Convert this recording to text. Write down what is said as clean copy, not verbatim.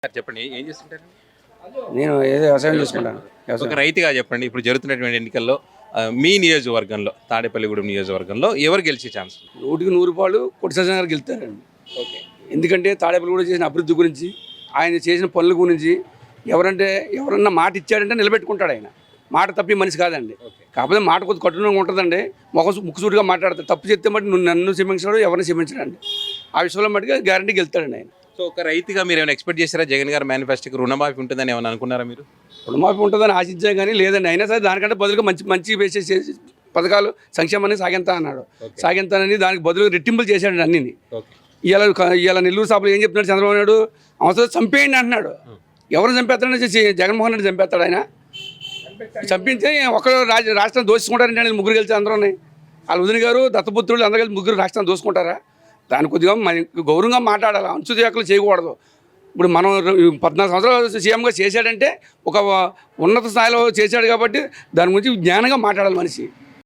Sir చెప్పండి ఏం చేస్తుంటారు? నేను ఏదో వ్యవసాయం చేసుకుంటాను. ఒక రైతుగా చెప్పండి ఇప్పుడు జరుగుతున్నటువంటి ఎన్నికల్లో మీ నియోజకవర్గంలో తాడేపల్లిగూడెం నియోజకవర్గంలో ఎవరు గెలిచే ఛాన్స్ ఉంది? 100కి 100 రూపాయలు కొట్టి సజ్జన గారు గెలుస్తారండి. ఓకే. ఎందుకంటే తాడేపల్లి కూడా చేసిన అభివృద్ధి గురించి, ఆయన చేసిన పనుల గురించి ఎవరన్నా మాట ఇచ్చాడంటే నిలబెట్టుకుంటాడు ఆయన. మాట తప్పి మనిషి కాదండి. కాకపోతే మాట కొద్ది కఠినంగా ఉంటుందండి. ముక్కుసూటిగా మాట్లాడతాడు. తప్పు చెప్తే మట్టి నన్ను క్షమించాడు, ఎవరిని క్షమించడండి. ఆ విషయంలో మట్టుగా గ్యారంటీ గెలుస్తాడండి ఆయన. సో ఒక రైతుగా మీరు ఏమైనా ఎక్స్పెక్ట్ చేశారా జగన్ గారు మేనిఫెస్టోకి రుణమాఫీ ఉంటుందని ఏమైనా అనుకున్నారా మీరు? రుణమాఫీ ఉంటుందని ఆశించాం కానీ లేదండి. అయినా సరే దానికంటే బదులుగా మంచి వేసే పథకాలు సంక్షేమాన్ని సాగెంతా అన్నాడు. సాగెంతానని దానికి బదులు రెట్టింపులు చేశాడు అన్నిని. ఇవాళ నెల్లూరు సభలో ఏం చెప్తున్నాడు చంద్రబాబు నాయుడు? అవసరం చంపేయండి అంటున్నాడు. ఎవరు చంపేస్తాడని జగన్మోహన్ రెడ్డి చంపేస్తాడు ఆయన. చంపితే ఒకరు రాష్ట్రం దోచుకుంటారంటే ముగ్గురు కలిసి అందరూనే వాళ్ళ వదిన గారు దత్తపుత్రులు అందరూ కలిసి ముగ్గురు రాష్ట్రం దోచుకుంటారా? దాని కొద్దిగా గౌరవంగా మాట్లాడాలి. అంచుదేకలు చేయకూడదు. ఇప్పుడు మనం 14 సంవత్సరాలు సీఎంగా చేశాడంటే ఒక ఉన్నత స్థాయిలో చేశాడు కాబట్టి దాని గురించి జ్ఞానంగా మాట్లాడాలి మనిషి.